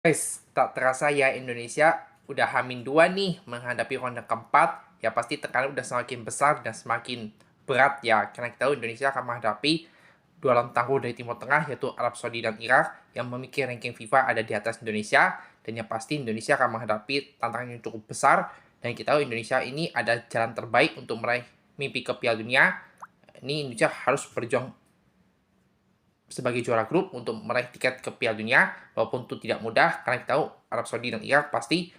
Guys, tak terasa ya Indonesia udah H-2 nih menghadapi ronde keempat. Ya pasti tekanan udah semakin besar dan semakin berat ya. Karena kita tahu Indonesia akan menghadapi dua lawan tangguh dari Timur Tengah yaitu Arab Saudi dan Irak yang memiliki ranking FIFA ada di atas Indonesia. Dan yang pasti Indonesia akan menghadapi tantangan yang cukup besar. Dan kita tahu Indonesia ini ada jalan terbaik untuk meraih mimpi ke Piala Dunia. Ini Indonesia harus berjuang sebagai juara grup untuk meraih tiket ke Piala Dunia, walaupun itu tidak mudah karena kita tahu Arab Saudi dan Irak pasti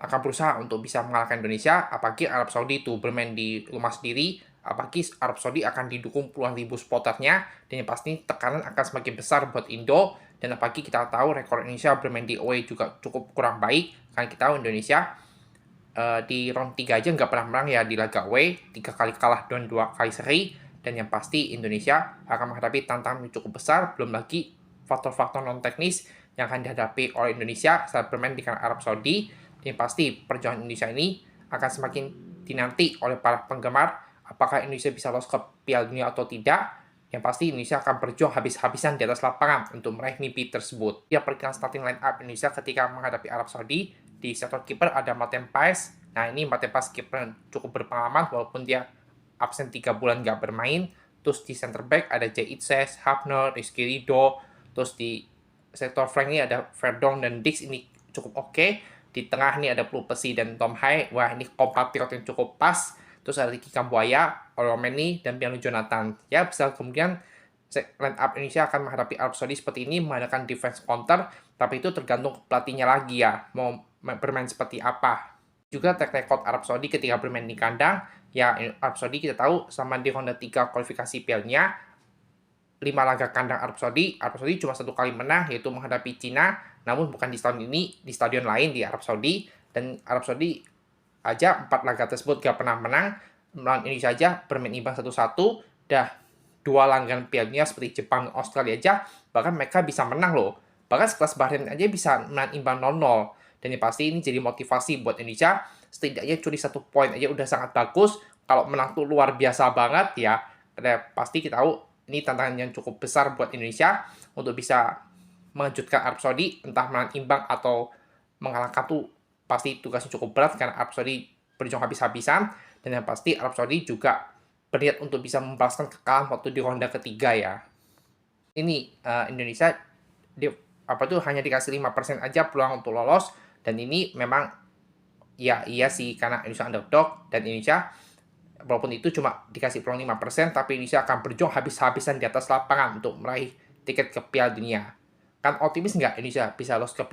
akan berusaha untuk bisa mengalahkan Indonesia, apalagi Arab Saudi itu bermain di rumah sendiri, apalagi Arab Saudi akan didukung puluhan ribu supporternya, dan yang pasti tekanan akan semakin besar buat Indo, dan apalagi kita tahu rekor Indonesia bermain di away juga cukup kurang baik, karena kita tahu Indonesia di round 3 aja nggak pernah menang ya di laga away, 3 kali kalah dan 2 kali seri, dan yang pasti Indonesia akan menghadapi tantangan yang cukup besar, belum lagi faktor-faktor non-teknis yang akan dihadapi oleh Indonesia saat bermain di kandang Arab Saudi. Dan yang pasti perjuangan Indonesia ini akan semakin dinanti oleh para penggemar, apakah Indonesia bisa lolos ke Piala Dunia atau tidak. Yang pasti Indonesia akan berjuang habis-habisan di atas lapangan untuk meraih mimpi tersebut. Ya, perkiraan starting line up Indonesia ketika menghadapi Arab Saudi, di sektor kiper ada Maten Paes. Nah, ini Maten Paes kiper cukup berpengalaman walaupun dia absen 3 bulan nggak bermain. Terus di center back ada Jay Itzes, Hafner, Rizky Ridho. Terus di sektor flank ini ada Verdong dan Dix, ini cukup oke. Di tengah ini ada Plupesi dan Tom Hai. Wah, ini compatriot yang cukup pas. Terus ada Ricky Kambuaya, Olomeni, dan Piano Jonathan. Ya, besar kemungkinan line up Indonesia akan menghadapi Arab Saudi seperti ini, mengadakan defense counter, tapi itu tergantung pelatihnya lagi ya, mau bermain seperti apa. Juga track record Arab Saudi ketika bermain di kandang, ya Arab Saudi kita tahu sama di ronde 3 kualifikasi Piala 5 laga kandang Arab Saudi cuma satu kali menang, yaitu menghadapi Cina, namun bukan di stadion ini, di stadion lain di Arab Saudi, dan Arab Saudi aja 4 laga tersebut gak pernah menang, melawan Indonesia aja bermain imbang 1-1, dah 2 langganan Piala Dunia seperti Jepang, Australia aja, bahkan mereka bisa menang loh. Bahkan sekelas Bahrain aja bisa menang imbang 0-0. Dan yang pasti ini jadi motivasi buat Indonesia, setidaknya curi 1 poin aja udah sangat bagus. Kalau menang tuh luar biasa banget ya. Karena pasti kita tahu ini tantangan yang cukup besar buat Indonesia untuk bisa mengejutkan Arab Saudi, entah menang imbang atau mengalahkan tuh pasti tugasnya cukup berat karena Arab Saudi berjuang habis-habisan, dan yang pasti Arab Saudi juga berniat untuk bisa membalaskan kekalahan waktu di ronde ketiga ya. Ini Indonesia di, apa tuh hanya dikasih 5% aja peluang untuk lolos, dan ini memang ya iya sih karena Indonesia underdog, dan Indonesia walaupun itu cuma dikasih peluang 5%, tapi Indonesia akan berjuang habis-habisan di atas lapangan untuk meraih tiket ke Piala Dunia. Kan optimis nggak Indonesia bisa lolos ke Piala